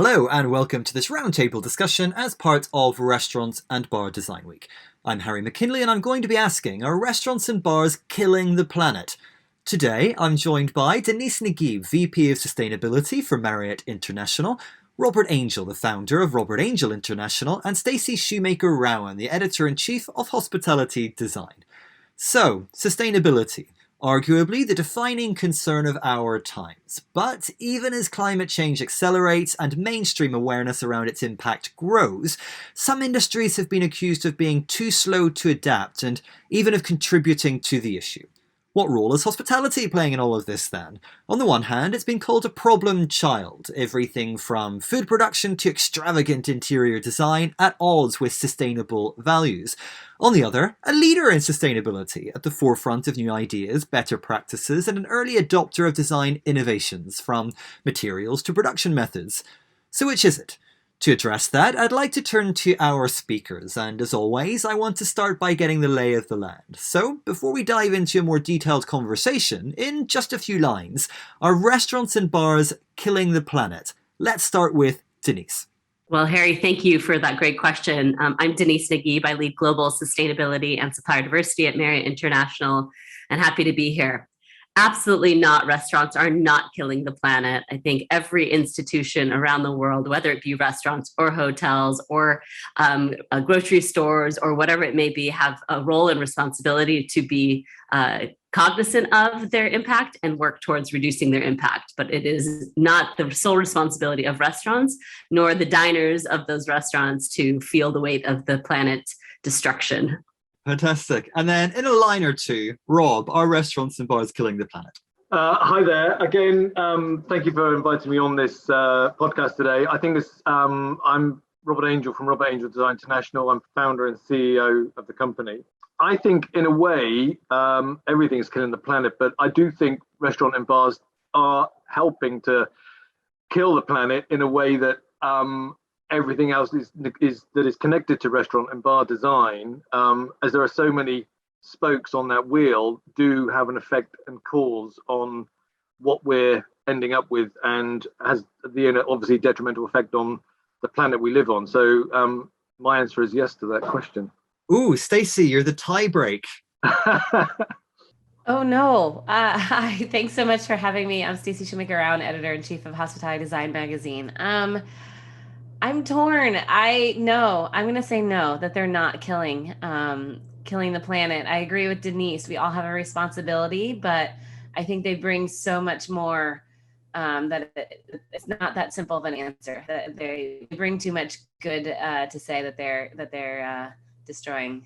Hello and welcome to this roundtable discussion as part of Restaurants and Bar Design Week. I'm Harry McKinley and I'm going to be asking, are restaurants and bars killing the planet? Today I'm joined by Denise McGhee, VP of Sustainability for Marriott International, Robert Angel, the founder of Robert Angel International, and Stacey Shumacher, the Editor-in-Chief of Hospitality Design. So, sustainability. Arguably the defining concern of our times. But even as climate change accelerates and mainstream awareness around its impact grows, some industries have been accused of being too slow to adapt and even of contributing to the issue. What role is hospitality playing in all of this then? On the one hand, it's been called a problem child, everything from food production to extravagant interior design at odds with sustainable values. On the other, a leader in sustainability, at the forefront of new ideas, better practices, and an early adopter of design innovations, from materials to production methods. So which is it? To address that, I'd like to turn to our speakers, and as always, I want to start by getting the lay of the land. So, before we dive into a more detailed conversation, in just a few lines, are restaurants and bars killing the planet? Let's start with Denise. Well, Harry, thank you for that great question. I'm Denise McGhee. I lead global sustainability and supplier diversity at Marriott International, and happy to be here. Absolutely not. Restaurants are not killing the planet. I think every institution around the world, whether it be restaurants or hotels or grocery stores or whatever it may be, have a role and responsibility to be cognizant of their impact and work towards reducing their impact. But it is not the sole responsibility of restaurants, nor the diners of those restaurants to feel the weight of the planet's destruction. Fantastic. And then in a line or two, Rob, are restaurants and bars killing the planet? Hi there. Again, thank you for inviting me on this podcast today. I think I'm Robert Angel from Robert Angel Design International. I'm founder and CEO of the company. I think in a way, everything's killing the planet, but I do think restaurant and bars are helping to kill the planet in a way that everything else is connected to restaurant and bar design, as there are so many spokes on that wheel, do have an effect and cause on what we're ending up with, and has the obviously detrimental effect on the planet we live on. So my answer is yes to that question. Ooh, Stacey, you're the tie break. Oh no! Hi, thanks so much for having me. I'm Stacey Shumacher, Editor-in-Chief of Hospitality Design magazine. I'm torn. I'm going to say no, that they're not killing the planet. I agree with Denise. We all have a responsibility, but I think they bring so much more that it's not that simple of an answer. That they bring too much good to say that they're destroying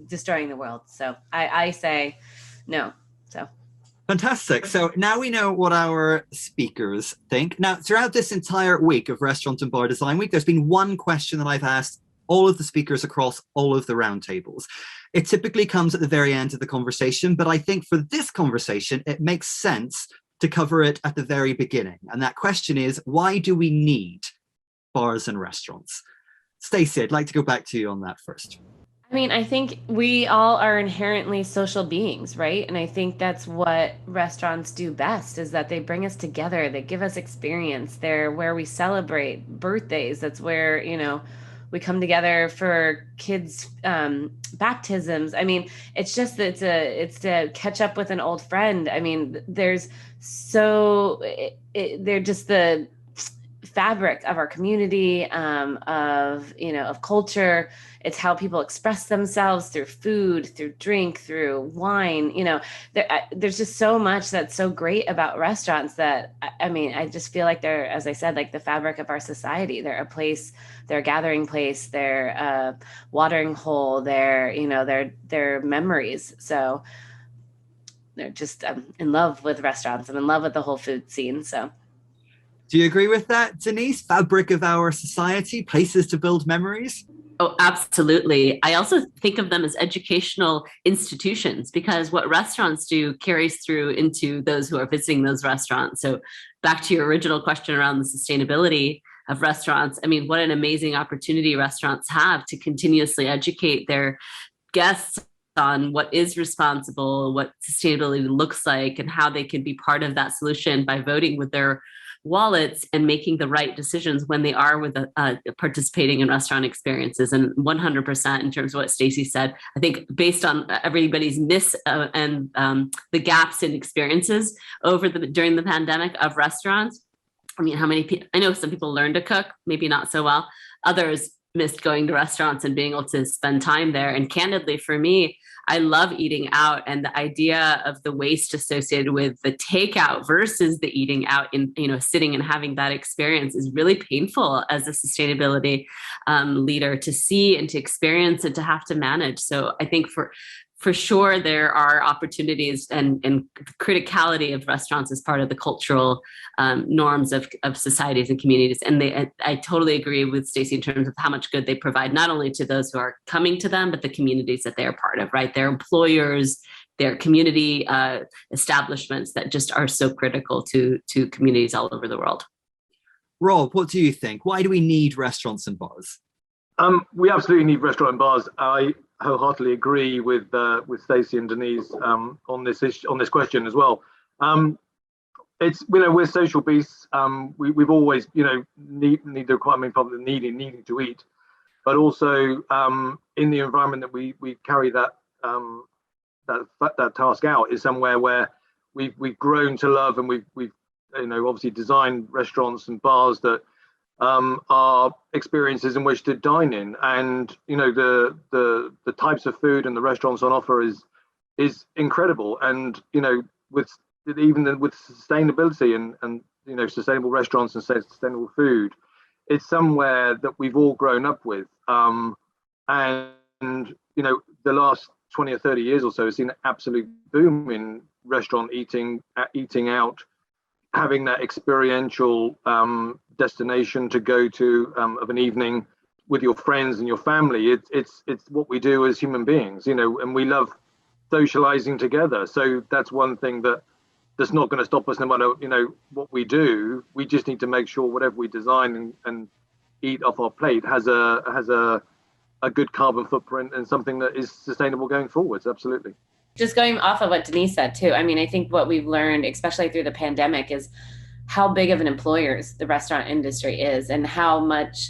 destroying the world. So I say no. So. Fantastic. So now we know what our speakers think. Now, throughout this entire week of Restaurant and Bar Design Week, there's been one question that I've asked all of the speakers across all of the roundtables. It typically comes at the very end of the conversation, but I think for this conversation, it makes sense to cover it at the very beginning. And that question is, why do we need bars and restaurants? Stacey, I'd like to go back to you on that first. I mean, I think we all are inherently social beings, right? And I think that's what restaurants do best, is that they bring us together. They give us experience. They're where we celebrate birthdays. That's where, we come together for kids' baptisms. I mean, it's just it's to catch up with an old friend. I mean, they're just the fabric of our community, of culture. It's how people express themselves through food, through drink, through wine. There's just so much that's so great about restaurants that, I just feel like they're, as I said, like the fabric of our society. They're a place, they're a gathering place, they're a watering hole, they're memories. So they're just in love with restaurants. I'm in love with the whole food scene. So. Do you agree with that, Denise? Fabric of our society, places to build memories? Oh, absolutely. I also think of them as educational institutions, because what restaurants do carries through into those who are visiting those restaurants. So back to your original question around the sustainability of restaurants. I mean, what an amazing opportunity restaurants have to continuously educate their guests on what is responsible, what sustainability looks like, and how they can be part of that solution by voting with their wallets and making the right decisions when they are with participating in restaurant experiences. And 100% in terms of what Stacey said, I think based on everybody's and the gaps in experiences during the pandemic of restaurants. I mean, how many people, I know some people learned to cook, maybe not so well. Others missed going to restaurants and being able to spend time there. And candidly, for me, I love eating out, and the idea of the waste associated with the takeout versus the eating out in, sitting and having that experience is really painful as a sustainability leader to see and to experience and to have to manage. So I think for sure, there are opportunities and criticality of restaurants as part of the cultural norms of societies and communities. And I totally agree with Stacey in terms of how much good they provide, not only to those who are coming to them, but the communities that they're part of, right? Their employers, their community establishments that just are so critical to communities all over the world. Rob, what do you think? Why do we need restaurants and bars? We absolutely need restaurant and bars. I wholeheartedly agree with Stacey and Denise on this question as well. It's we're social beasts. We've always need the requirement of needing to eat, but also in the environment that we carry that task out is somewhere where we've grown to love, and we've obviously designed restaurants and bars that are experiences in which to dine in, and the types of food and the restaurants on offer is incredible. And with sustainability and sustainable restaurants and sustainable food, it's somewhere that we've all grown up with. And the last 20 or 30 years or so has seen an absolute boom in restaurant eating out, having that experiential destination to go to of an evening with your friends and your family. It's what we do as human beings, and we love socializing together. So that's one thing that's not going to stop us no matter what we do. We just need to make sure whatever we design and eat off our plate has a good carbon footprint and something that is sustainable going forwards. Absolutely. Just going off of what Denise said too, I mean, I think what we've learned, especially through the pandemic, is how big of an employer the restaurant industry is and how much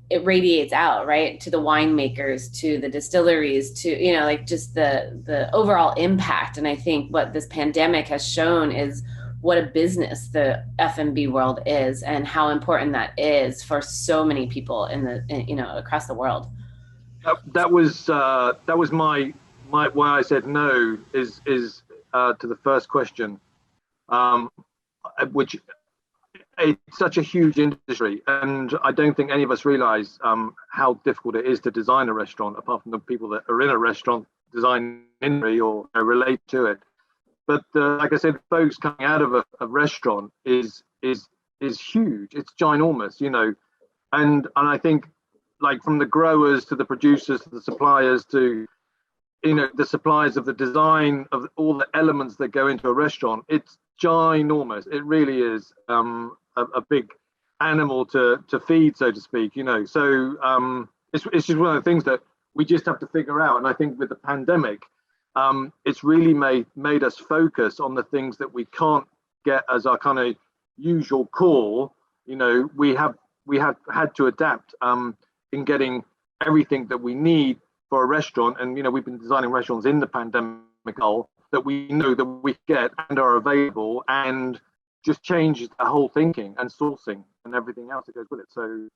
it radiates out, right, to the winemakers, to the distilleries, to, just the overall impact. And I think what this pandemic has shown is what a business the F&B world is and how important that is for so many people across the world. That was my why I said no is to the first question, which it's such a huge industry, and I don't think any of us realize how difficult it is to design a restaurant, apart from the people that are in a restaurant design industry or relate to it. But like I said, folks coming out of a restaurant is huge. It's ginormous, and I think, like, from the growers to the producers to the suppliers to the suppliers of the design of all the elements that go into a restaurant, it's ginormous. It really is a big animal to feed, so to speak. So it's just one of the things that we just have to figure out. And I think with the pandemic, it's really made us focus on the things that we can't get as our kind of usual core. We have had to adapt in getting everything that we need for a restaurant. And we've been designing restaurants in the pandemic that we know that we get and are available, and just change the whole thinking and sourcing and everything else that goes with it. So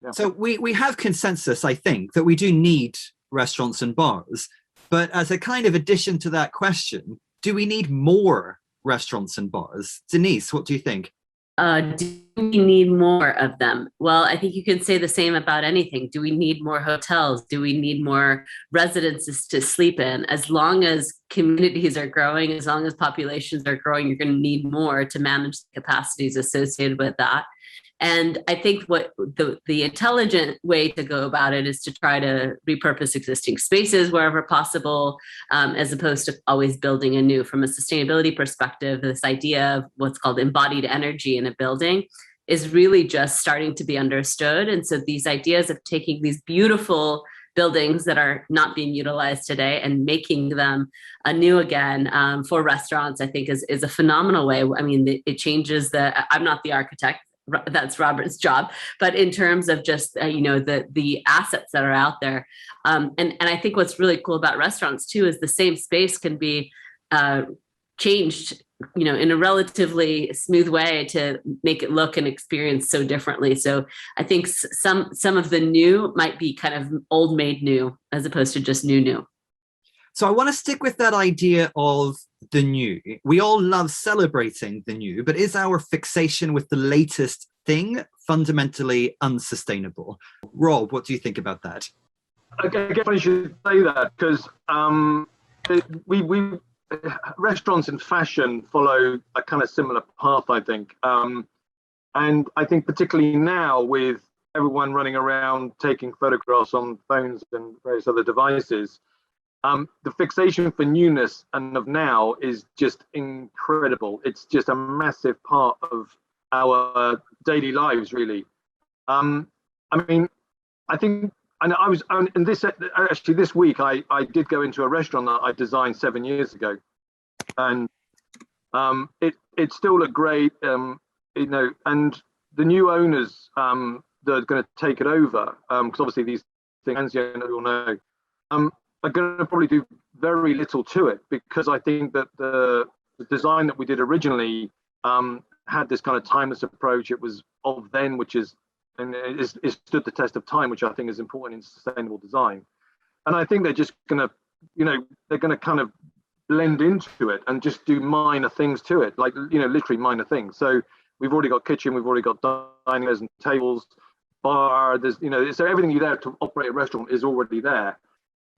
yeah. So we have consensus, I think, that we do need restaurants and bars. But as a kind of addition to that question, do we need more restaurants and bars? Denise, what do you think? Do we need more of them? Well, I think you can say the same about anything. Do we need more hotels? Do we need more residences to sleep in? As long as communities are growing, as long as populations are growing, you're going to need more to manage the capacities associated with that. And I think what the intelligent way to go about it is to try to repurpose existing spaces wherever possible, as opposed to always building anew. From a sustainability perspective, this idea of what's called embodied energy in a building is really just starting to be understood. And so these ideas of taking these beautiful buildings that are not being utilized today and making them anew again for restaurants, I think is a phenomenal way. I mean, it changes I'm not the architect, that's Robert's job, but in terms of just, the assets that are out there. And I think what's really cool about restaurants too, is the same space can be changed, in a relatively smooth way to make it look and experience so differently. So I think some of the new might be kind of old made new as opposed to just new. So I want to stick with that idea of the new. We all love celebrating the new, but is our fixation with the latest thing fundamentally unsustainable? Rob, what do you think about that? I guess I should say that because we restaurants and fashion follow a kind of similar path, I think. And I think particularly now with everyone running around taking photographs on phones and various other devices, the fixation for newness and of now is just incredible. It's just a massive part of our daily lives, really. I mean, I think, and I was, and this week, I did go into a restaurant that I designed 7 years ago, and it still looked great, and the new owners that are going to take it over, because obviously these things, as you all know, are going to probably do very little to it, because I think that the design that we did originally had this kind of timeless approach. It was of then, which is, and it stood the test of time, which I think is important in sustainable design. And I think they're just going to, they're going to kind of blend into it and just do minor things to it, like, literally minor things. So we've already got kitchen, we've already got dining areas and tables, bar, there's, so everything you there to operate a restaurant is already there.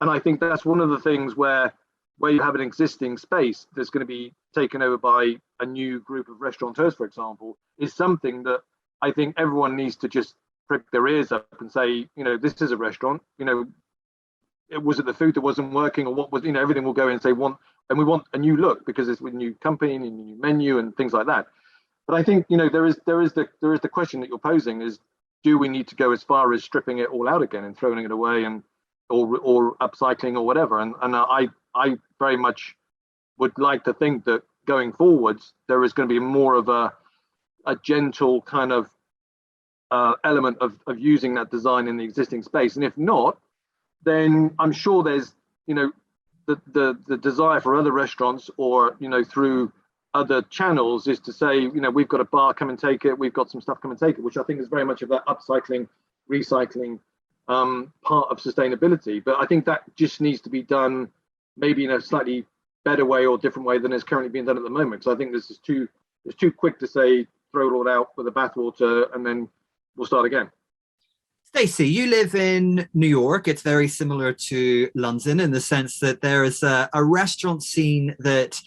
And I think that's one of the things where you have an existing space that's going to be taken over by a new group of restaurateurs, for example, is something that I think everyone needs to just prick their ears up and say, this is a restaurant, was it the food that wasn't working, or what was, everything will go in and say, we want a new look because it's with a new company and a new menu and things like that. But I think, there is the question that you're posing is, do we need to go as far as stripping it all out again and throwing it away or upcycling or whatever? And I very much would like to think that going forwards, there is going to be more of a gentle kind of element of using that design in the existing space. And if not, then I'm sure there's, the desire for other restaurants or, through other channels is to say, we've got a bar, come and take it. We've got some stuff, come and take it, which I think is very much of that upcycling, recycling part of sustainability. But I think that just needs to be done maybe in a slightly better way or different way than is currently being done at the moment. So I think this is too quick to say, throw it all out with the bathwater and then we'll start again. Stacey, you live in New York. It's very similar to London in the sense that there is a restaurant scene that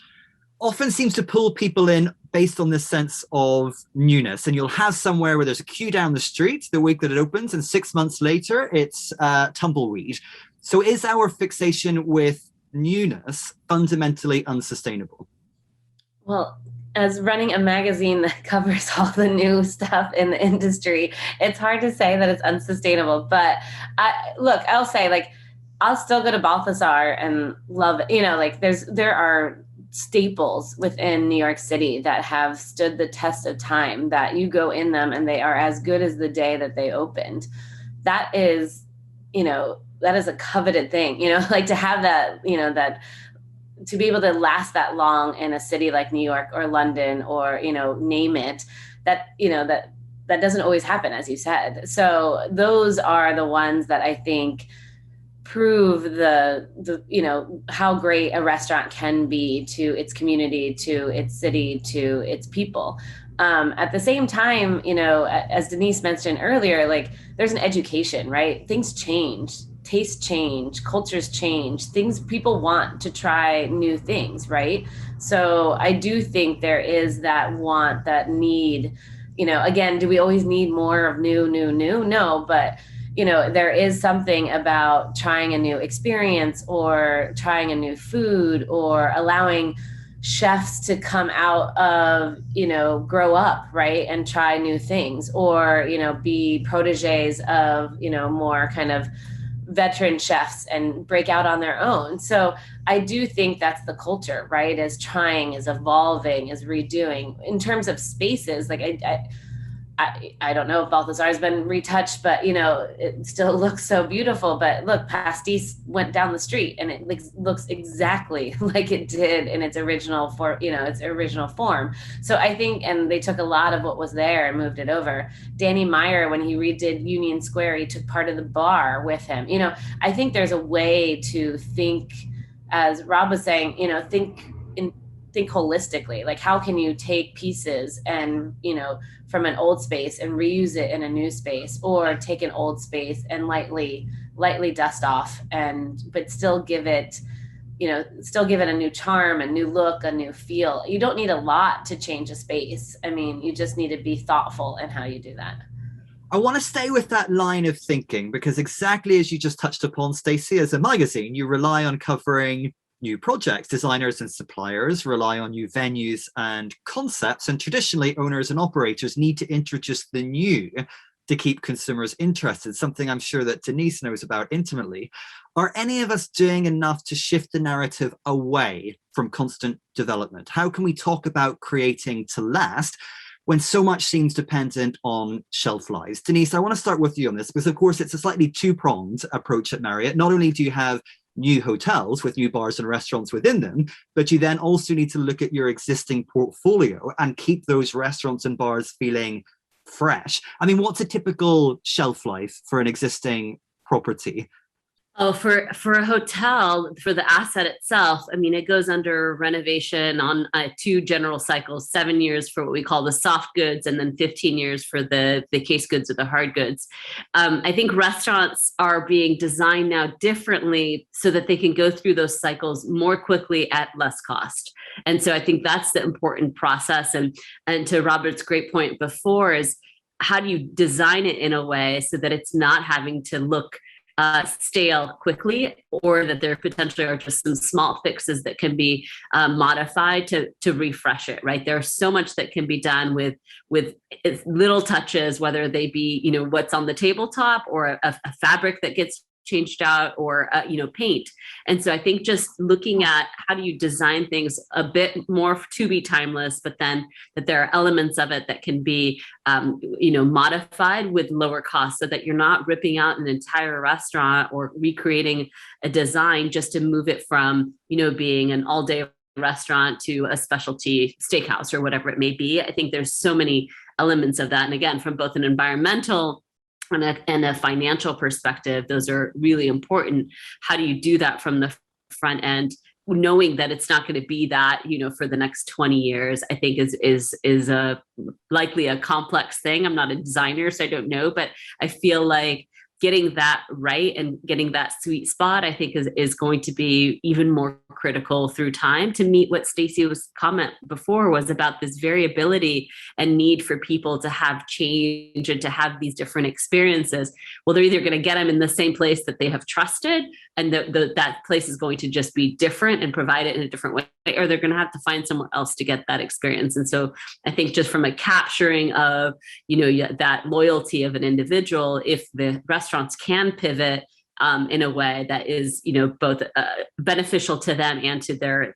often seems to pull people in based on this sense of newness. And you'll have somewhere where there's a queue down the street the week that it opens, and 6 months later, it's tumbleweed. So is our fixation with newness fundamentally unsustainable? Well, as running a magazine that covers all the new stuff in the industry, it's hard to say that it's unsustainable. But I'll say, I'll still go to Balthazar and love it. There are staples within New York City that have stood the test of time, that you go in them and they are as good as the day that they opened. That is, that is a coveted thing, to have that, that to be able to last that long in a city like New York or London or, name it, that doesn't always happen, as you said. So those are the ones that I think prove the how great a restaurant can be to its community, to its city, to its people. At the same time, as Denise mentioned earlier, there's an education, right? Things change. Tastes change, cultures change, people want to try new things, right? So I do think there is that want, that need, again, do we always need more of new? No, but there is something about trying a new experience or trying a new food or allowing chefs to come out of, grow up, right? And try new things or, be proteges of, more kind of veteran chefs and break out on their own. So I do think that's the culture, right? Is trying, is evolving, is redoing. In terms of spaces, like I don't know if Balthazar has been retouched, but it still looks so beautiful. But look, Pastis went down the street and it looks exactly like it did in its original form. So I think, and they took a lot of what was there and moved it over. Danny Meyer, when he redid Union Square, he took part of the bar with him. I think there's a way to think, as Rob was saying, think holistically. Like, how can you take pieces and from an old space and reuse it in a new space, or take an old space and lightly dust off but still give it a new charm, a new look, a new feel. You don't need a lot to change a space. I mean, you just need to be thoughtful in how you do that. I want to stay with that line of thinking, because exactly as you just touched upon, Stacey, as a magazine, you rely on covering new projects. Designers and suppliers rely on new venues and concepts, and traditionally owners and operators need to introduce the new to keep consumers interested, something I'm sure that Denise knows about intimately. Are any of us doing enough to shift the narrative away from constant development? How can we talk about creating to last when so much seems dependent on shelf lives? Denise, I want to start with you on this, because of course it's a slightly two-pronged approach at Marriott. Not only do you have new hotels with new bars and restaurants within them, but you then also need to look at your existing portfolio and keep those restaurants and bars feeling fresh. I mean, what's a typical shelf life for an existing property? Oh, for a hotel, for the asset itself, I mean, it goes under renovation on 2 general cycles: 7 years for what we call the soft goods, and then 15 years for the case goods or the hard goods. I think restaurants are being designed now differently so that they can go through those cycles more quickly at less cost. And so I think that's the important process. And to Robert's great point before, is how do you design it in a way so that it's not having to look stale quickly, or that there potentially are just some small fixes that can be modified to refresh it, right? There's so much that can be done with little touches, whether they be, what's on the tabletop, or a fabric that gets changed out, or paint. And so I think just looking at how do you design things a bit more to be timeless, but then that there are elements of it that can be modified with lower cost, so that you're not ripping out an entire restaurant or recreating a design just to move it from being an all-day restaurant to a specialty steakhouse or whatever it may be. I think there's so many elements of that, and again, from both an environmental and a financial perspective, those are really important. How do you do that from the front end, knowing that it's not going to be that, for the next 20 years? I think is a likely a complex thing. I'm not a designer, so I don't know, but I feel like getting that right and getting that sweet spot, I think is going to be even more critical through time, to meet what Stacey was comment before was about, this variability and need for people to have change and to have these different experiences. Well, they're either going to get them in the same place that they have trusted, and that place is going to just be different and provide it in a different way, or they're going to have to find somewhere else to get that experience. And so I think just from a capturing of, that loyalty of an individual, if the restaurants can pivot in a way that is, both beneficial to them and to their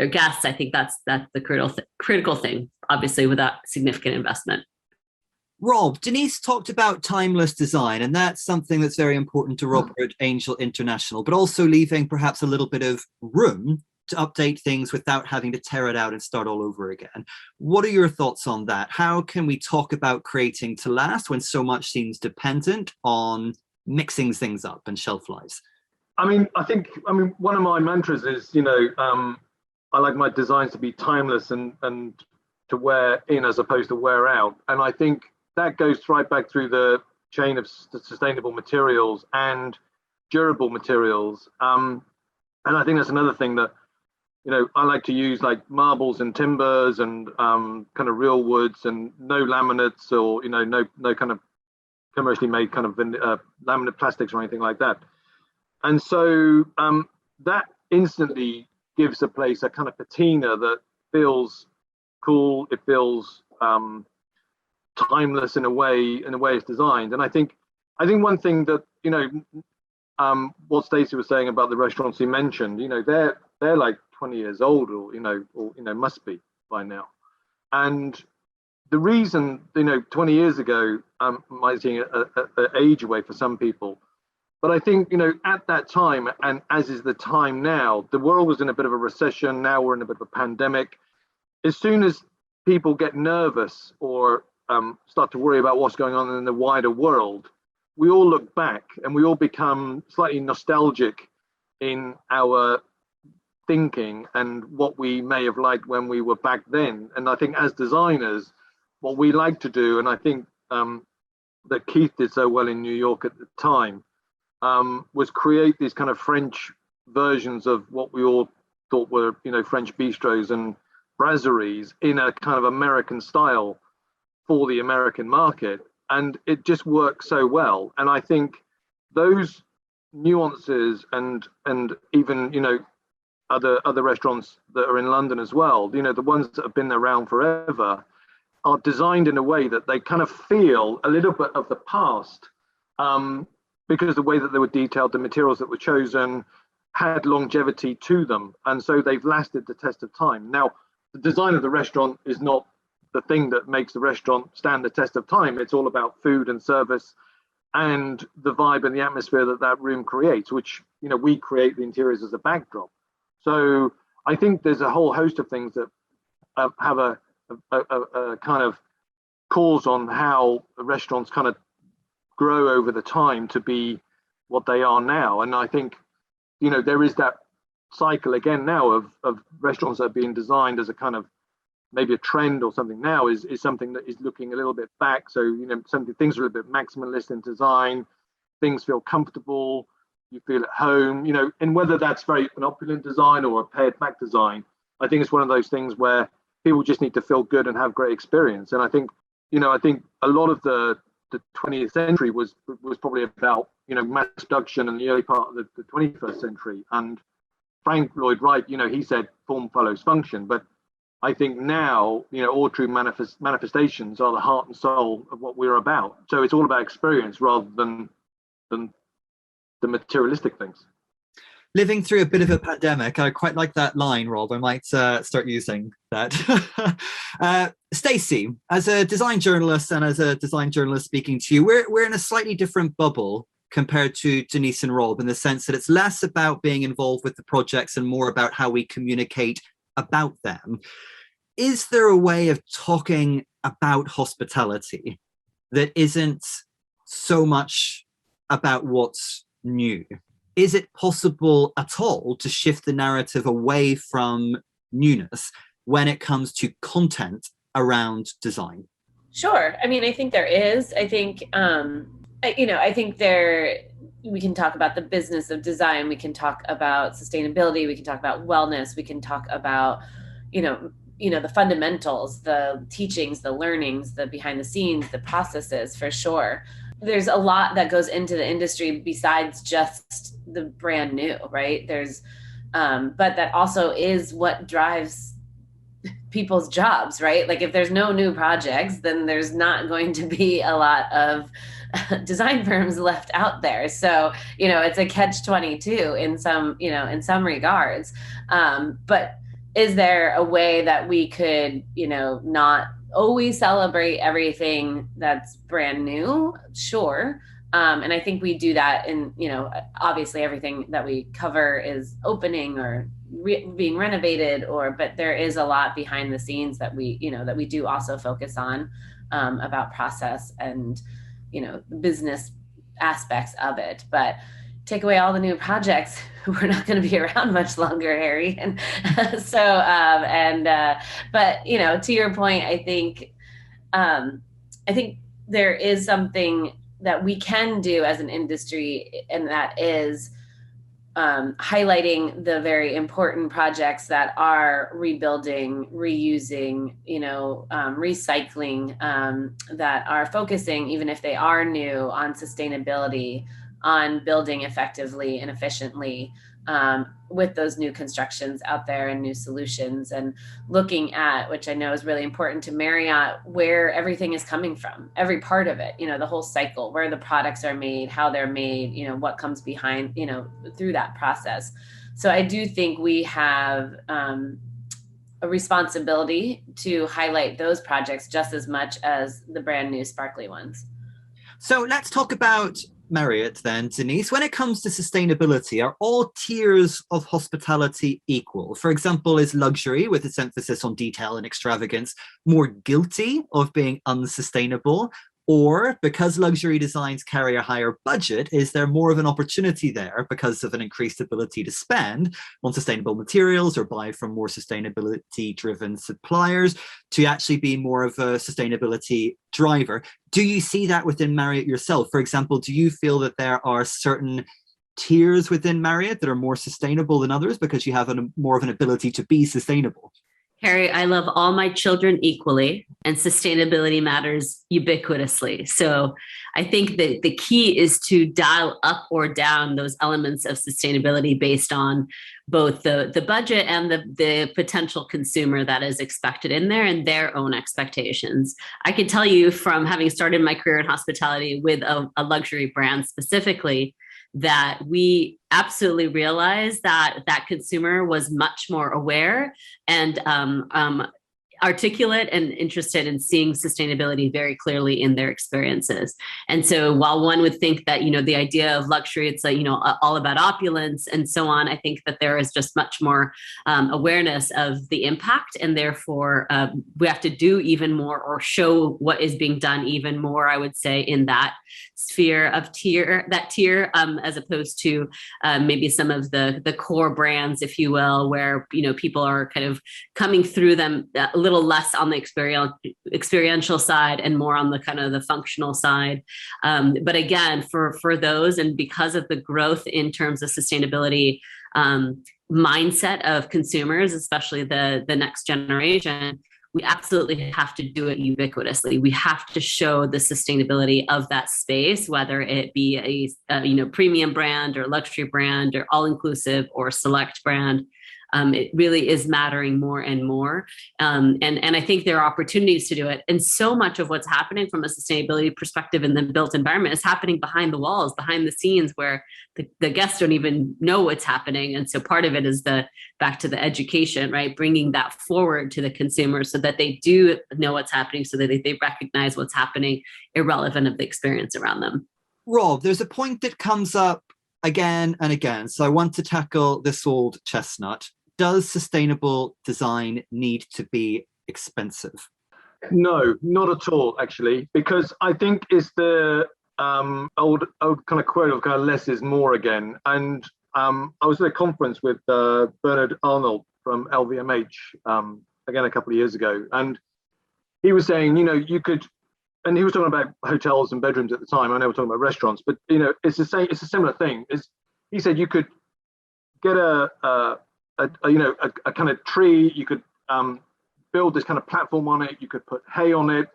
guests, I think that's the critical thing, obviously without significant investment. Rob, Denise talked about timeless design, and that's something that's very important to Robert Angel International, but also leaving perhaps a little bit of room to update things without having to tear it out and start all over again. What are your thoughts on that? How can we talk about creating to last when so much seems dependent on mixing things up and shelf lives? I mean, one of my mantras is, I like my designs to be timeless and to wear in as opposed to wear out. And I think that goes right back through the chain of sustainable materials and durable materials. And I think that's another thing that, I like to use, like marbles and timbers and kind of real woods, and no laminates, or, no kind of commercially made kind of laminate plastics or anything like that. And so that instantly gives a place a kind of patina that feels cool. It feels timeless in a way it's designed. And I think one thing that what Stacey was saying about the restaurants he mentioned, they're like 20 years old, or must be by now. And the reason, 20 years ago, might seem an age away for some people, but I think, at that time, and as is the time now, the world was in a bit of a recession. Now we're in a bit of a pandemic. As soon as people get nervous or start to worry about what's going on in the wider world, we all look back and we all become slightly nostalgic in our thinking and what we may have liked when we were back then. And I think as designers, what we like to do, and I think that Keith did so well in New York at the time, was create these kind of French versions of what we all thought were, French bistros and brasseries in a kind of American style for the American market. And it just works so well. And I think those nuances and even, other restaurants that are in London as well, the ones that have been around forever, are designed in a way that they kind of feel a little bit of the past, because of the way that they were detailed, the materials that were chosen had longevity to them. And so they've lasted the test of time. Now, the design of the restaurant is not the thing that makes the restaurant stand the test of time. It's all about food and service and the vibe and the atmosphere that room creates, which, we create the interiors as a backdrop. So I think there's a whole host of things that have a kind of cause on how restaurants kind of grow over the time to be what they are now. And I think, there is that cycle again now of restaurants that are being designed as a kind of maybe a trend or something now is something that is looking a little bit back. So, things are a little bit maximalist in design, things feel comfortable, you feel at home, and whether that's very an opulent design or a pared back design, I think it's one of those things where people just need to feel good and have great experience. And I think, a lot of the 20th century was probably about, mass production and the early part of the 21st century. And Frank Lloyd Wright, he said form follows function, but I think now, all true manifestations are the heart and soul of what we're about. So it's all about experience rather than the materialistic things. Living through a bit of a pandemic, I quite like that line, Rob. I might start using that. Stacey, as a design journalist and as a design journalist speaking to you, we're in a slightly different bubble compared to Denise and Rob, in the sense that it's less about being involved with the projects and more about how we communicate about them. Is there a way of talking about hospitality that isn't so much about what's new? Is it possible at all to shift the narrative away from newness when it comes to content around design? Sure. I mean, I think there is. I think, we can talk about the business of design. We can talk about sustainability. We can talk about wellness. We can talk about, the fundamentals, the teachings, the learnings, the behind the scenes, the processes, for sure. There's a lot that goes into the industry besides just the brand new, right? But that also is what drives people's jobs, right? Like if there's no new projects, then there's not going to be a lot of design firms left out there. So, it's a catch-22 in some regards. But is there a way that we could, not always celebrate everything that's brand new? Sure. And I think we do that in, obviously everything that we cover is opening or being renovated, but there is a lot behind the scenes that we do also focus on, about process and, business aspects of it. But take away all the new projects, we're not going to be around much longer, Harry. And but to your point, I think there is something that we can do as an industry, and that is highlighting the very important projects that are rebuilding, reusing, recycling, that are focusing, even if they are new, on sustainability, on building effectively and efficiently, with those new constructions out there and new solutions, and looking at, which I know is really important to Marriott, where everything is coming from, every part of it, the whole cycle, where the products are made, how they're made, what comes behind, through that process. So I do think we have a responsibility to highlight those projects just as much as the brand new sparkly ones. So let's talk about Marriott then, Denise. When it comes to sustainability, are all tiers of hospitality equal? For example, is luxury, with its emphasis on detail and extravagance, more guilty of being unsustainable? Or because luxury designs carry a higher budget, is there more of an opportunity there because of an increased ability to spend on sustainable materials or buy from more sustainability-driven suppliers to actually be more of a sustainability driver? Do you see that within Marriott yourself? For example, do you feel that there are certain tiers within Marriott that are more sustainable than others because you have more of an ability to be sustainable? Harry, I love all my children equally, and sustainability matters ubiquitously. So I think that the key is to dial up or down those elements of sustainability based on both the budget and the potential consumer that is expected in there and their own expectations. I can tell you from having started my career in hospitality with a luxury brand specifically, that we absolutely realized that that consumer was much more aware and articulate and interested in seeing sustainability very clearly in their experiences. And so while one would think that, the idea of luxury, it's like, all about opulence and so on, I think that there is just much more awareness of the impact, and therefore we have to do even more or show what is being done even more, I would say, in that sphere of tier, as opposed to maybe some of the core brands, if you will, where, people are kind of coming through them a little less on the experiential side and more on the kind of the functional side. But again, for those, and because of the growth in terms of sustainability mindset of consumers, especially the next generation, we absolutely have to do it ubiquitously. We have to show the sustainability of that space, whether it be a premium brand or luxury brand or all-inclusive or select brand. It really is mattering more and more. And I think there are opportunities to do it. And so much of what's happening from a sustainability perspective in the built environment is happening behind the walls, behind the scenes, where the guests don't even know what's happening. And so part of it is back to the education, right? Bringing that forward to the consumers so that they do know what's happening, so that they recognize what's happening irrelevant of the experience around them. Rob, there's a point that comes up again and again. So I want to tackle this old chestnut. Does sustainable design need to be expensive? No, not at all, actually, because I think it's the old kind of quote of kind of less is more again. And I was at a conference with Bernard Arnold from LVMH again a couple of years ago, and he was saying, you could, and he was talking about hotels and bedrooms at the time. I know we're talking about restaurants, but it's the same. It's a similar thing. He said you could get a kind of tree, you could build this kind of platform on it, you could put hay on it,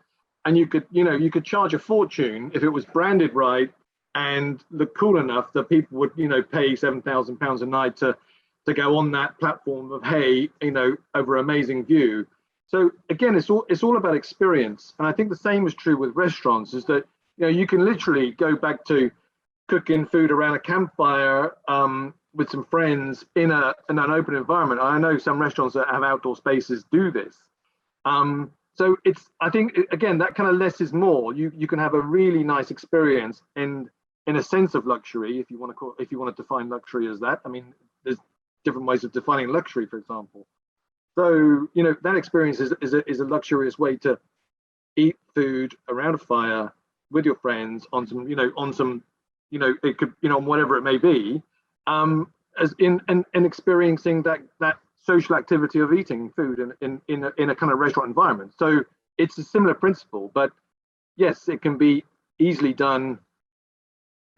and you could charge a fortune if it was branded right and look cool enough that people would pay £7,000 a night to go on that platform of hay over an amazing view. So again, it's all about experience. And I think the same is true with restaurants, is that you can literally go back to cooking food around a campfire with some friends in an open environment. I know some restaurants that have outdoor spaces do this. So I think again, that kind of less is more. You can have a really nice experience in a sense of luxury, if you want to define luxury as that. I mean, there's different ways of defining luxury, for example. So that experience is a luxurious way to eat food around a fire with your friends on some it could whatever it may be. As in experiencing that social activity of eating food in a kind of restaurant environment. So it's a similar principle, but yes, it can be easily done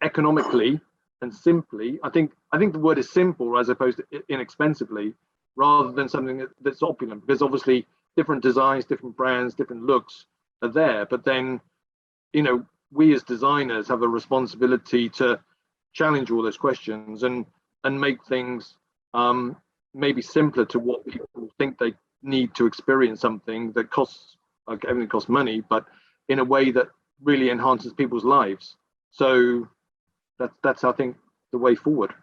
economically and simply. I think the word is simple as opposed to inexpensively, rather than something that's opulent, because obviously different designs, different brands, different looks are there. But then, we as designers have a responsibility to challenge all those questions. And and make things maybe simpler to what people think they need to experience something that costs, like everything costs money, but in a way that really enhances people's lives. So that's I think the way forward.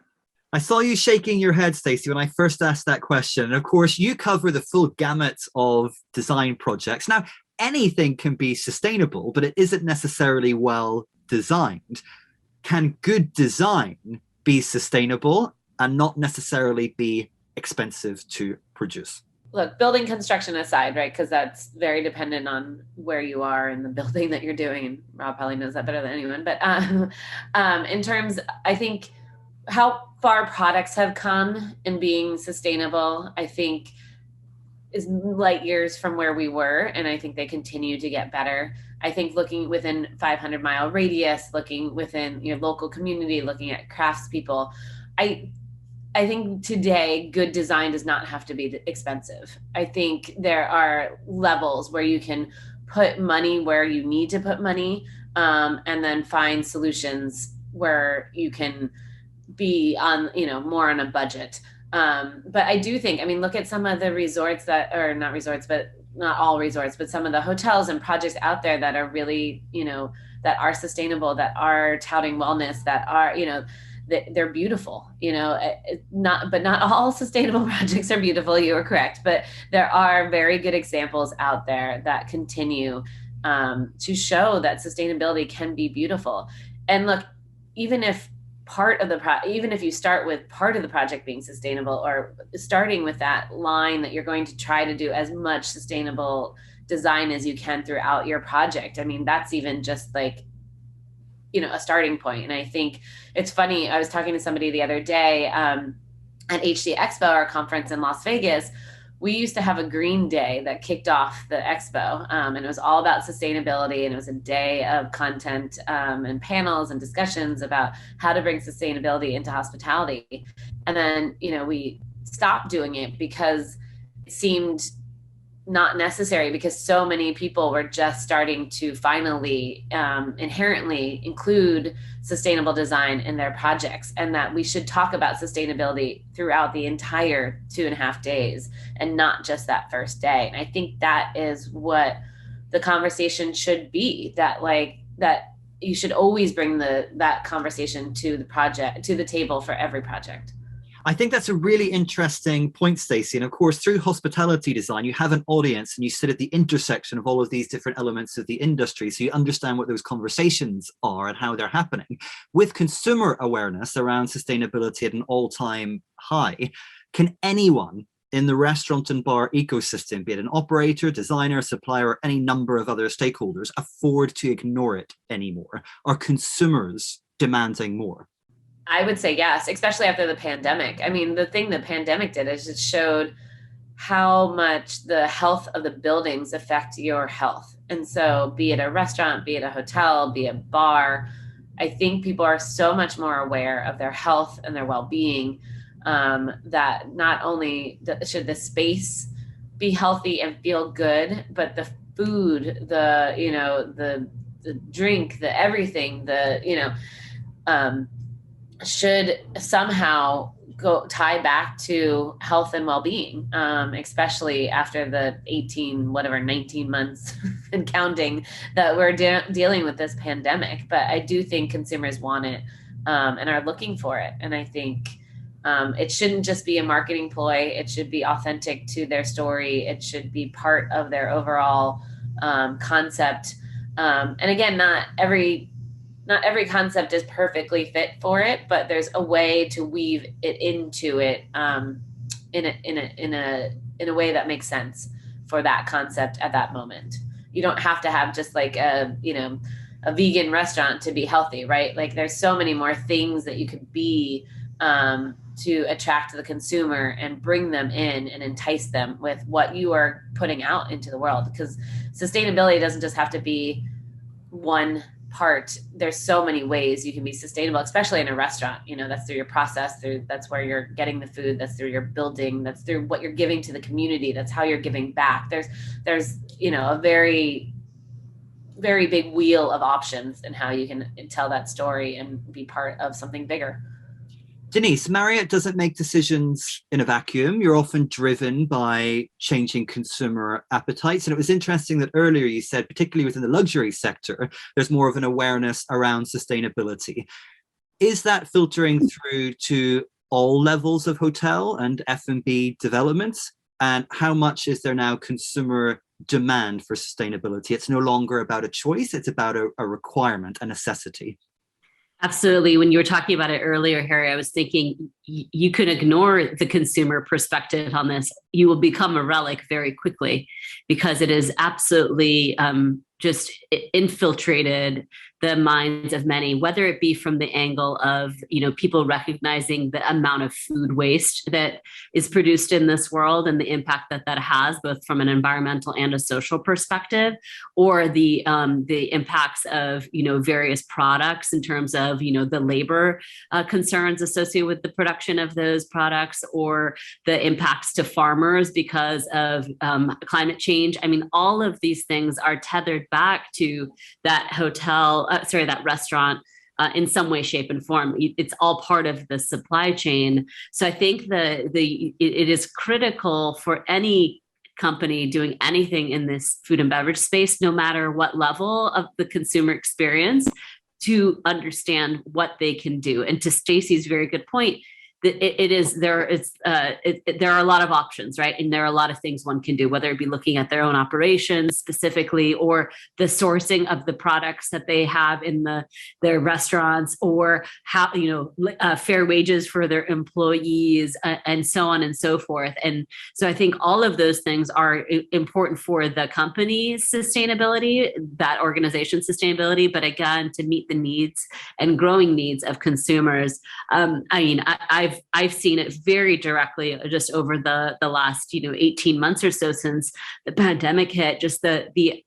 I saw you shaking your head, Stacey, when I first asked that question. And of course, you cover the full gamut of design projects. Now, anything can be sustainable, but it isn't necessarily well designed. Can good design be sustainable and not necessarily be expensive to produce? Look, building construction aside, right? Because that's very dependent on where you are in the building that you're doing. And Rob probably knows that better than anyone. But in terms, I think how far products have come in being sustainable, I think is light years from where we were. And I think they continue to get better. I think looking within 500-mile radius, looking within your local community, looking at craftspeople, I think today good design does not have to be expensive. I think there are levels where you can put money where you need to put money, and then find solutions where you can be on, more on a budget. But I do think, look at some of the resorts that are not resorts, but not all resorts, but some of the hotels and projects out there that are really, that are sustainable, that are touting wellness, that are, they're beautiful, not all sustainable projects are beautiful. You are correct, but there are very good examples out there that continue to show that sustainability can be beautiful. And look, even if even if you start with part of the project being sustainable, or starting with that line that you're going to try to do as much sustainable design as you can throughout your project, that's even just like, a starting point. And I think it's funny, I was talking to somebody the other day at HD Expo, our conference in Las Vegas. We used to have a green day that kicked off the expo, and it was all about sustainability, and it was a day of content and panels and discussions about how to bring sustainability into hospitality. And then, we stopped doing it because it seemed not necessary, because so many people were just starting to finally inherently include sustainable design in their projects, and that we should talk about sustainability throughout the entire 2.5 days and not just that first day. And I think that is what the conversation should be, that you should always bring that conversation to the project, to the table for every project. I think that's a really interesting point, Stacey. And of course, through hospitality design, you have an audience and you sit at the intersection of all of these different elements of the industry. So you understand what those conversations are and how they're happening. With consumer awareness around sustainability at an all-time high, can anyone in the restaurant and bar ecosystem, be it an operator, designer, supplier, or any number of other stakeholders, afford to ignore it anymore? Are consumers demanding more? I would say yes, especially after the pandemic. The thing the pandemic did is it showed how much the health of the buildings affect your health. And so be it a restaurant, be it a hotel, be it a bar, I think people are so much more aware of their health and their well-being, that not only should the space be healthy and feel good, but the food, the drink, the everything, should somehow tie back to health and well-being, especially after the 19 months and counting that we're dealing with this pandemic. But I do think consumers want it and are looking for it. And I think it shouldn't just be a marketing ploy. It should be authentic to their story. It should be part of their overall concept. And again, not every concept is perfectly fit for it, but there's a way to weave it into it in a way that makes sense for that concept at that moment. You don't have to have just like a vegan restaurant to be healthy, right? Like there's so many more things that you could be to attract the consumer and bring them in and entice them with what you are putting out into the world. Because sustainability doesn't just have to be one part. There's so many ways you can be sustainable, especially in a restaurant. That's through your process, that's where you're getting the food, that's through your building, that's through what you're giving to the community, that's how you're giving back. There's a very, very big wheel of options in how you can tell that story and be part of something bigger. Denise, Marriott doesn't make decisions in a vacuum. You're often driven by changing consumer appetites. And it was interesting that earlier you said, particularly within the luxury sector, there's more of an awareness around sustainability. Is that filtering through to all levels of hotel and F&B developments? And how much is there now consumer demand for sustainability? It's no longer about a choice, it's about a requirement, a necessity. Absolutely. When you were talking about it earlier, Harry, I was thinking you could ignore the consumer perspective on this. You will become a relic very quickly because it is absolutely just infiltrated the minds of many, whether it be from the angle of, people recognizing the amount of food waste that is produced in this world and the impact that that has, both from an environmental and a social perspective, or the impacts of, various products in terms of, the labor concerns associated with the production of those products, or the impacts to farmers because of climate change. I mean, all of these things are tethered back to that that restaurant in some way, shape, and form. It's all part of the supply chain. So I think it is critical for any company doing anything in this food and beverage space, no matter what level of the consumer experience, to understand what they can do. And to Stacey's very good point, there are a lot of options, right? And there are a lot of things one can do, whether it be looking at their own operations specifically, or the sourcing of the products that they have in their restaurants, or how, fair wages for their employees, and so on and so forth. And so I think all of those things are important for the company's sustainability, that organization's sustainability, but again, to meet the needs and growing needs of consumers. I've seen it very directly just over the last 18 months or so since the pandemic hit. Just the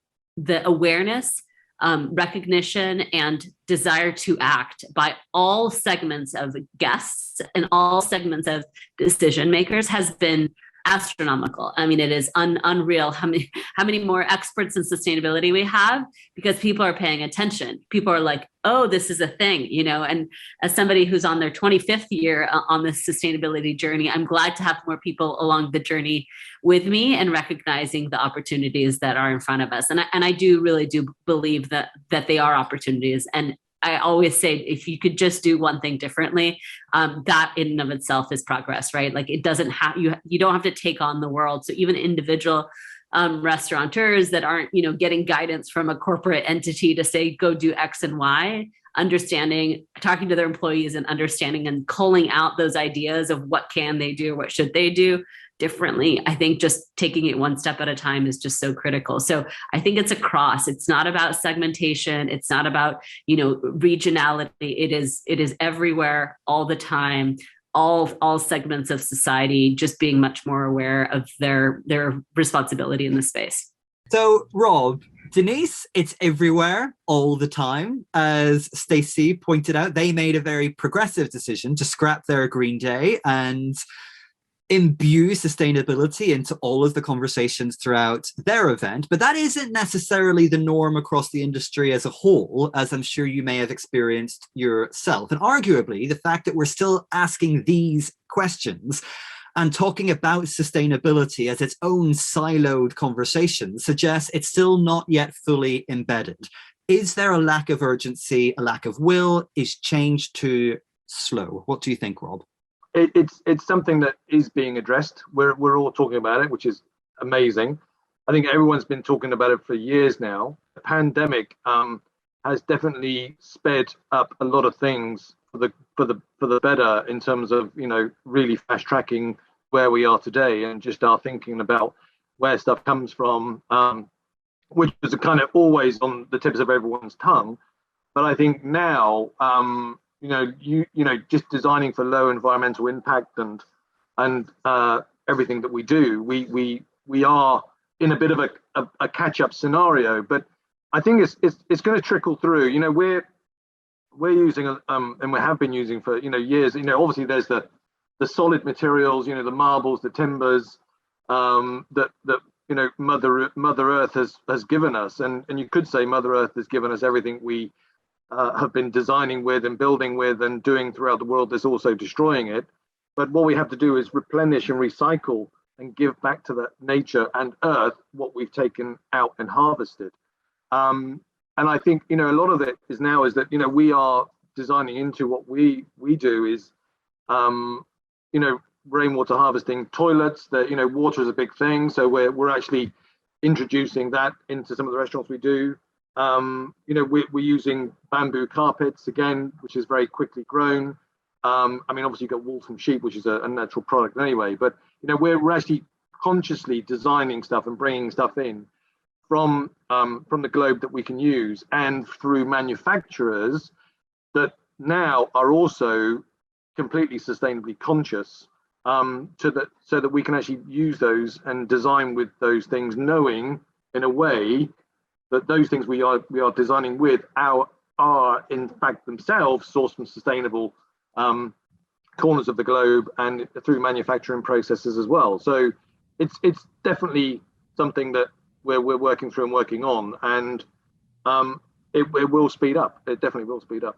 awareness, recognition, and desire to act by all segments of guests and all segments of decision makers has been astronomical. I mean, it is unreal how many more experts in sustainability we have, because people are paying attention. People are like, oh, this is a thing, and as somebody who's on their 25th year on this sustainability journey, I'm glad to have more people along the journey with me and recognizing the opportunities that are in front of us. And I really do believe that they are opportunities. And I always say, if you could just do one thing differently, that in and of itself is progress, right? Like, it doesn't have, you don't have to take on the world. So even individual restaurateurs that aren't, getting guidance from a corporate entity to say, go do X and Y, understanding, talking to their employees and understanding and culling out those ideas of what can they do, what should they do differently. I think just taking it one step at a time is just so critical. So I think it's it's not about segmentation. It's not about, regionality. It is everywhere, all the time, all segments of society just being much more aware of their responsibility in the space. So, Rob, Denise, it's everywhere all the time. As Stacey pointed out, they made a very progressive decision to scrap their Green Day and imbue sustainability into all of the conversations throughout their event. But that isn't necessarily the norm across the industry as a whole, as I'm sure you may have experienced yourself. And arguably, the fact that we're still asking these questions and talking about sustainability as its own siloed conversation suggests it's still not yet fully embedded. Is there a lack of urgency, a lack of will? Is change too slow? What do you think, Rob? It's something that is being addressed. We're all talking about it, which is amazing. I think everyone's been talking about it for years now. The pandemic has definitely sped up a lot of things for the better in terms of really fast tracking where we are today and just our thinking about where stuff comes from, which is kind of always on the tips of everyone's tongue. But I think now, just designing for low environmental impact and everything that we do, we are in a bit of a catch-up scenario. But I think it's going to trickle through. We're using and we have been using for years. Obviously there's the solid materials, the marbles, the timbers that Mother Earth has given us, and you could say Mother Earth has given us everything we have been designing with and building with and doing throughout the world that's also destroying it. But what we have to do is replenish and recycle and give back to the nature and earth what we've taken out and harvested. And I think, a lot of it is that, we are designing into what we do is, rainwater harvesting toilets, that, water is a big thing. So we're actually introducing that into some of the restaurants we do. We're using bamboo carpets again, which is very quickly grown. Obviously you've got wool from sheep, which is a natural product anyway, but we're actually consciously designing stuff and bringing stuff in from the globe that we can use, and through manufacturers that now are also completely sustainably conscious, so that we can actually use those and design with those things, knowing in a way that those things we are designing with are in fact themselves sourced from sustainable corners of the globe and through manufacturing processes as well. So it's definitely something that we're working through and working on, and it will speed up. It definitely will speed up.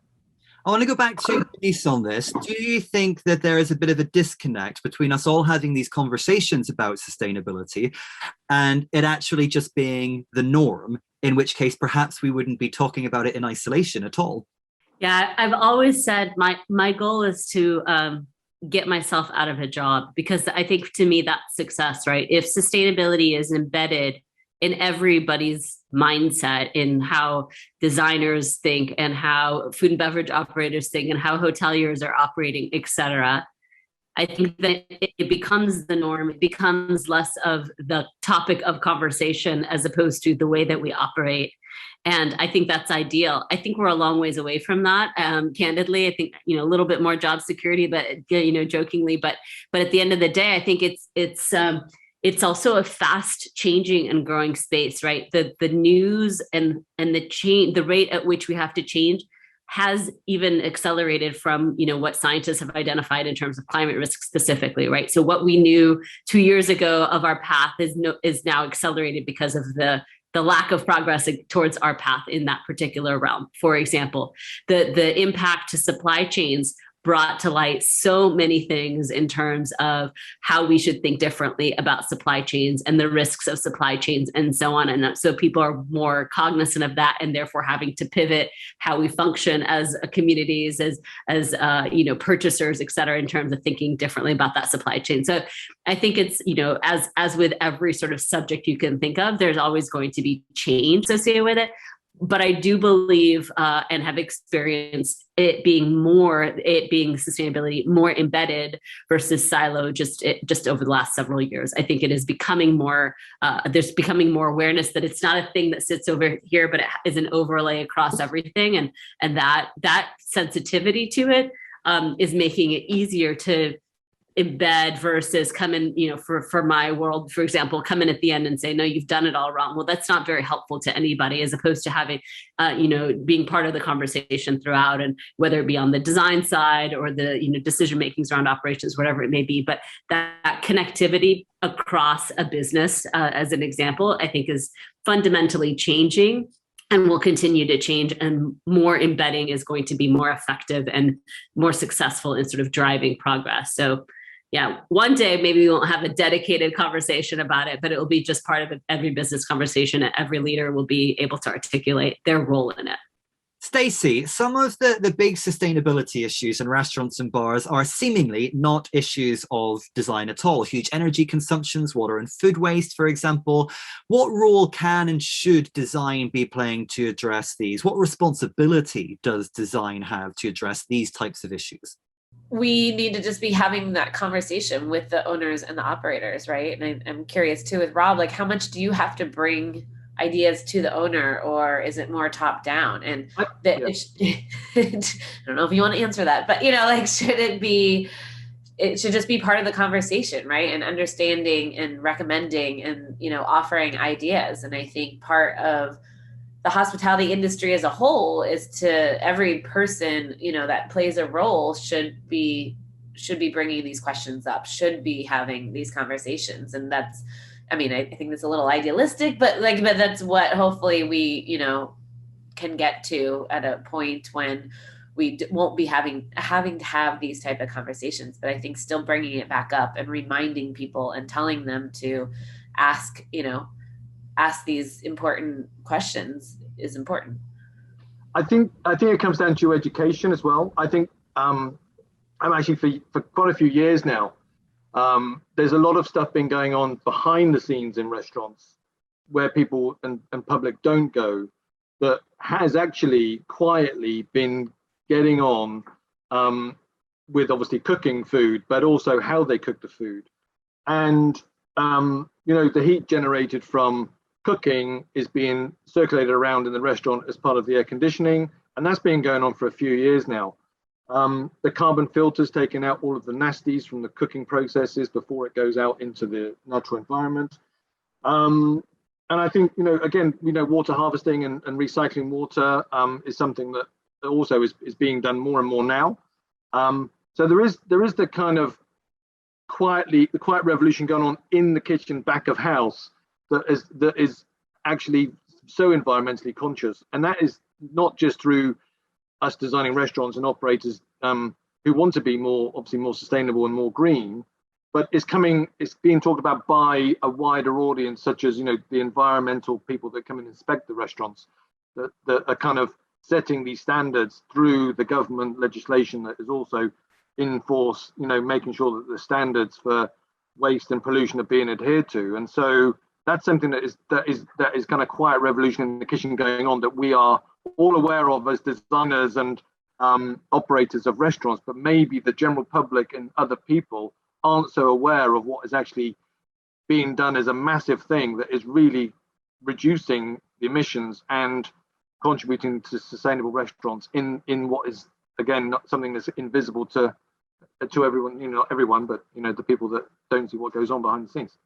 I want to go back to Denise on this. Do you think that there is a bit of a disconnect between us all having these conversations about sustainability and it actually just being the norm, in which case perhaps we wouldn't be talking about it in isolation at all? Yeah, I've always said my goal is to get myself out of a job, because I think to me that's success, right? If sustainability is embedded in everybody's mindset, in how designers think and how food and beverage operators think and how hoteliers are operating, et cetera, I think that it becomes the norm. It becomes less of the topic of conversation as opposed to the way that we operate. And I think that's ideal. I think we're a long ways away from that. Candidly, I think, a little bit more job security, but, jokingly, but at the end of the day, I think it's also a fast changing and growing space, right? The news and the rate at which we have to change has even accelerated from, what scientists have identified in terms of climate risk specifically, right? So what we knew 2 years ago of our path is now accelerated because of the lack of progress towards our path in that particular realm. For example, the impact to supply chains brought to light so many things in terms of how we should think differently about supply chains and the risks of supply chains and so on. And so people are more cognizant of that, and therefore having to pivot how we function as communities, as purchasers, et cetera, in terms of thinking differently about that supply chain. So I think it's, as with every sort of subject you can think of, there's always going to be change associated with it. But I do believe and have experienced it being sustainability more embedded versus silo just over the last several years. I think it is becoming more, there's becoming more awareness that it's not a thing that sits over here, but it is an overlay across everything. And that sensitivity to it is making it easier to embed versus come in, for my world, for example, come in at the end and say, no, you've done it all wrong. Well, that's not very helpful to anybody, as opposed to having, being part of the conversation throughout, and whether it be on the design side or the, decision makings around operations, whatever it may be. But that connectivity across a business, as an example, I think is fundamentally changing and will continue to change, and more embedding is going to be more effective and more successful in sort of driving progress. So yeah, one day maybe we won't have a dedicated conversation about it, but it will be just part of every business conversation, and every leader will be able to articulate their role in it. Stacey, some of the big sustainability issues in restaurants and bars are seemingly not issues of design at all. Huge energy consumptions, water and food waste, for example. What role can and should design be playing to address these? What responsibility does design have to address these types of issues? We need to just be having that conversation with the owners and the operators, right? And I'm curious too with Rob, like, how much do you have to bring ideas to the owner, or is it more top down? And I don't know if you want to answer that, but it should just be part of the conversation, right? And understanding and recommending and, offering ideas. And I think part of the hospitality industry as a whole is to every person, that plays a role should be bringing these questions up, should be having these conversations. And that's, I think that's a little idealistic, but that's what hopefully we, can get to at a point when we won't be having to have these type of conversations. But I think still bringing it back up and reminding people and telling them to ask these important questions is important. I think it comes down to education as well. I think I'm actually for quite a few years now. There's a lot of stuff been going on behind the scenes in restaurants where people and public don't go, that has actually quietly been getting on with obviously cooking food, but also how they cook the food. And the heat generated from cooking is being circulated around in the restaurant as part of the air conditioning, and that's been going on for a few years now. The carbon filters taking out all of the nasties from the cooking processes before it goes out into the natural environment. And I think, water harvesting and recycling water is something that also is being done more and more now. So there is the kind of the quiet revolution going on in the kitchen back of house that is actually so environmentally conscious. And that is not just through us designing restaurants and operators who want to be more sustainable and more green, but it's being talked about by a wider audience, such as the environmental people that come and inspect the restaurants, that are kind of setting these standards through the government legislation that is also in force, making sure that the standards for waste and pollution are being adhered to. And so that's something that is kind of quiet revolution in the kitchen going on, that we are all aware of as designers and operators of restaurants, but maybe the general public and other people aren't so aware of what is actually being done as a massive thing that is really reducing the emissions and contributing to sustainable restaurants in what is, again, not something that's invisible to everyone, not everyone, but the people that don't see what goes on behind the scenes.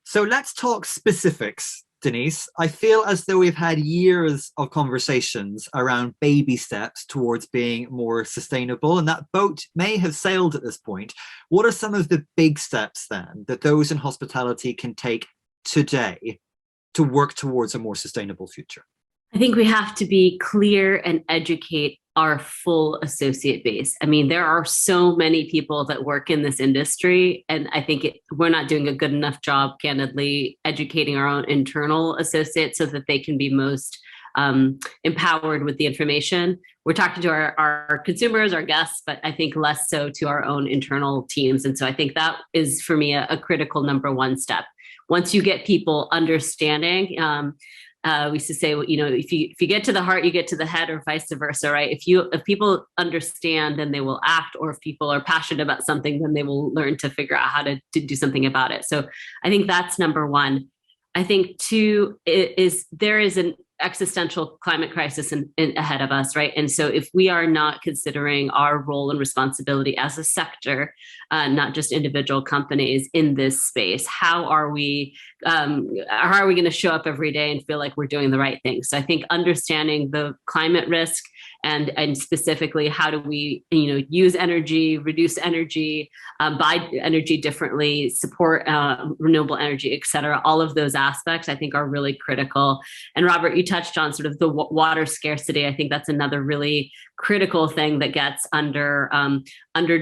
So let's talk specifics, Denise. I feel as though we've had years of conversations around baby steps towards being more sustainable, and that boat may have sailed at this point. What are some of the big steps then that those in hospitality can take today to work towards a more sustainable future? I think we have to be clear and educate our full associate base. I mean, there are so many people that work in this industry, and I think we're not doing a good enough job, candidly, educating our own internal associates so that they can be most empowered with the information. We're talking to our consumers, our guests, but I think less so to our own internal teams. And so I think that is, for me, a critical number one step. Once you get people understanding, we used to say, if you get to the heart, you get to the head, or vice versa, right? If people understand, then they will act, or if people are passionate about something, then they will learn to figure out how to do something about it. So I think that's number one. I think two is there is an existential climate crisis ahead of us, right? And so if we are not considering our role and responsibility as a sector, not just individual companies in this space, how are we going to show up every day and feel like we're doing the right thing? So I think understanding the climate risk and specifically how do we use energy, reduce energy, buy energy differently, support renewable energy, et cetera. All of those aspects I think are really critical. And Robert, you touched on sort of the water scarcity. I think that's another really critical thing that gets under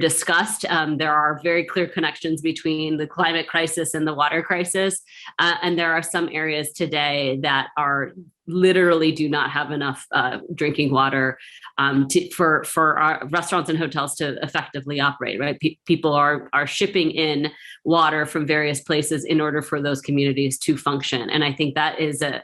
discussed. There are very clear connections between the climate crisis and the water crisis. And there are some areas today that are literally do not have enough drinking water for our restaurants and hotels to effectively operate, right? People are shipping in water from various places in order for those communities to function. And I think that is a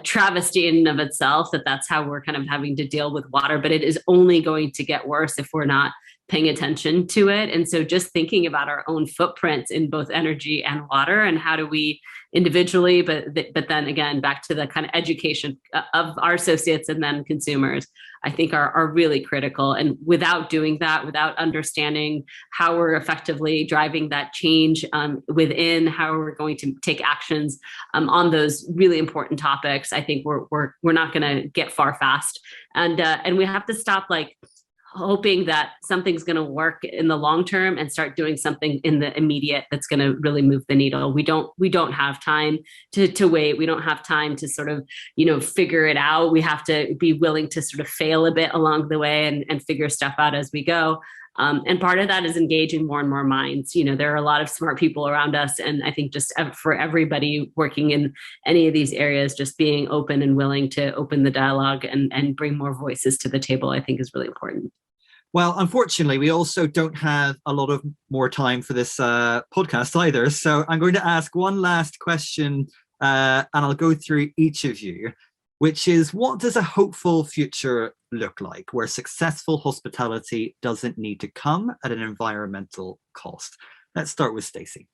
travesty in and of itself, that's how we're kind of having to deal with water, but it is only going to get worse if we're not paying attention to it. And so just thinking about our own footprints in both energy and water, and how do we individually, but then again, back to the kind of education of our associates and then consumers, I think are really critical. And without doing that, without understanding how we're effectively driving that change within, how we're going to take actions on those really important topics, I think we're not going to get far fast. And we have to stop hoping that something's going to work in the long term and start doing something in the immediate that's going to really move the needle. We don't have time to wait. We don't have time to sort of, figure it out. We have to be willing to sort of fail a bit along the way and figure stuff out as we go. And part of that is engaging more and more minds. There are a lot of smart people around us. And I think just for everybody working in any of these areas, just being open and willing to open the dialogue and bring more voices to the table, I think is really important. Well, unfortunately, we also don't have a lot of more time for this podcast either. So I'm going to ask one last question, and I'll go through each of you, which is, what does a hopeful future look like where successful hospitality doesn't need to come at an environmental cost? Let's start with Stacey.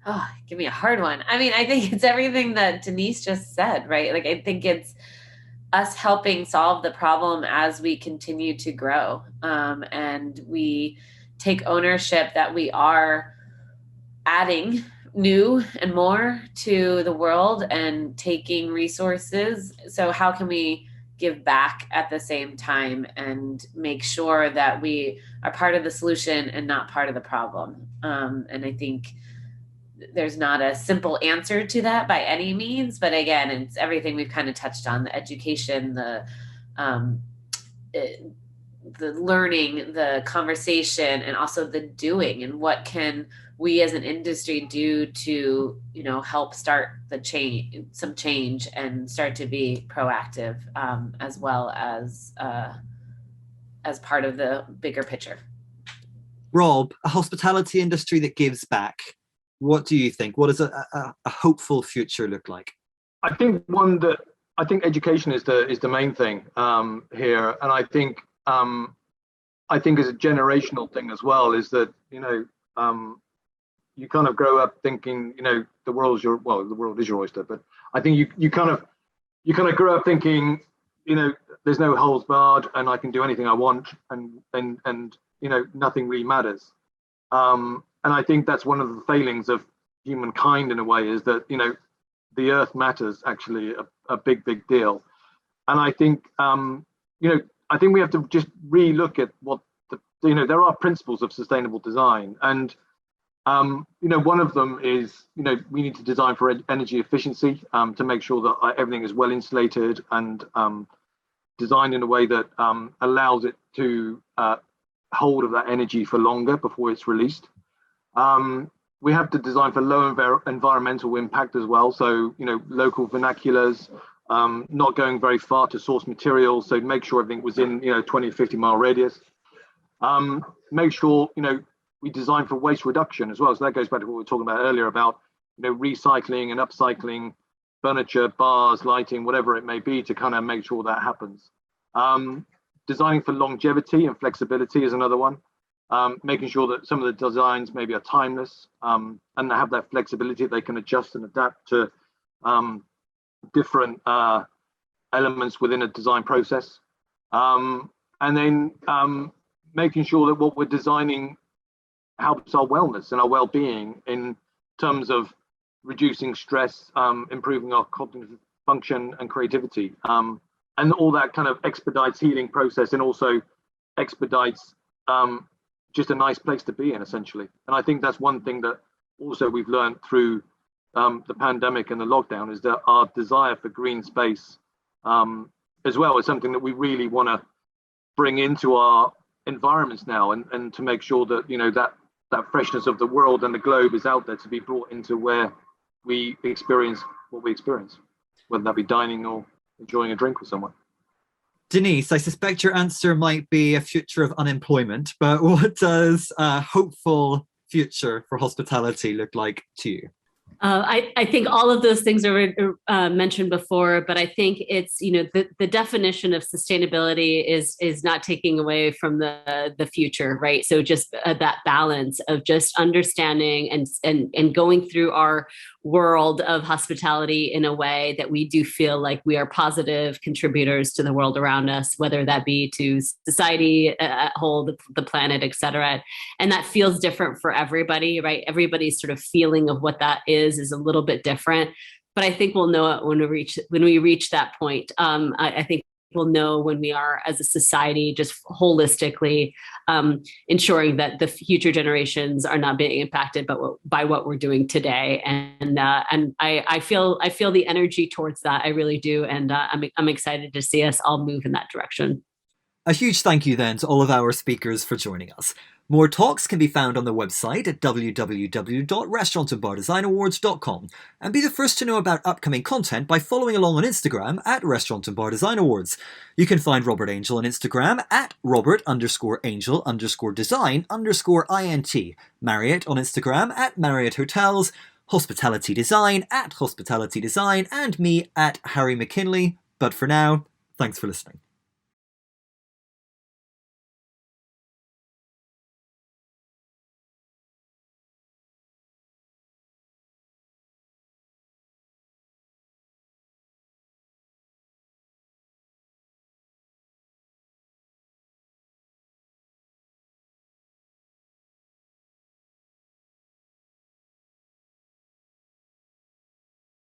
Oh, give me a hard one. I mean, I think it's everything that Denise just said, right? Like, I think it's us helping solve the problem as we continue to grow. And we take ownership that we are adding new and more to the world and taking resources. So how can we give back at the same time and make sure that we are part of the solution and not part of the problem? And I think there's not a simple answer to that by any means, but again, it's everything we've kind of touched on: the education, the learning, the conversation, and also the doing. And what can we as an industry do to, help start some change and start to be proactive, as well as part of the bigger picture. Rob, a hospitality industry that gives back. What do you think? What does a hopeful future look like? I think education is the main thing here, and I think as a generational thing as well, is that you kind of grow up thinking the world is your oyster, but I think you kind of grow up thinking there's no holds barred and I can do anything I want and nothing really matters. And I think that's one of the failings of humankind in a way, is that, the earth matters actually a big deal. And I think, I think we have to just re-look at what there are principles of sustainable design. And, one of them is, we need to design for energy efficiency to make sure that everything is well insulated and designed in a way that allows it to hold of that energy for longer before it's released. We have to design for low environmental impact as well. So, local vernaculars, not going very far to source materials. So make sure everything was in, 20, 50 mile radius. Make sure, we design for waste reduction as well. So that goes back to what we were talking about earlier about, recycling and upcycling furniture, bars, lighting, whatever it may be, to kind of make sure that happens. Designing for longevity and flexibility is another one. Making sure that some of the designs maybe are timeless and have that flexibility, they can adjust and adapt to different elements within a design process. And then making sure that what we're designing helps our wellness and our well-being in terms of reducing stress, improving our cognitive function and creativity. And all that kind of expedites healing process and also expedites just a nice place to be in, essentially. And I think that's one thing that also we've learned through the pandemic and the lockdown, is that our desire for green space as well is something that we really want to bring into our environments now, and to make sure that that freshness of the world and the globe is out there to be brought into where we experience what we experience, whether that be dining or enjoying a drink with someone. Denise, I suspect your answer might be a future of unemployment, but what does a hopeful future for hospitality look like to you? I think all of those things are mentioned before, but I think it's, the definition of sustainability is not taking away from the future, right? So just that balance of just understanding and going through our world of hospitality in a way that we do feel like we are positive contributors to the world around us, whether that be to society at whole, the planet, et cetera. And that feels different for everybody, right? Everybody's sort of feeling of what that is a little bit different, but I think we'll know it when we reach that point. I think will know when we are, as a society, just holistically ensuring that the future generations are not being impacted by what we're doing today. And I feel the energy towards that. I really do, and I'm excited to see us all move in that direction. A huge thank you then to all of our speakers for joining us. More talks can be found on the website at www.restaurantandbardesignAwards.com, and be the first to know about upcoming content by following along on Instagram at Restaurant and Bar Design Awards. You can find Robert Angel on Instagram at Robert_Angel_design_INT, Marriott on Instagram at Marriott Hotels, Hospitality Design at Hospitality Design, and me at Harry McKinley. But for now, thanks for listening.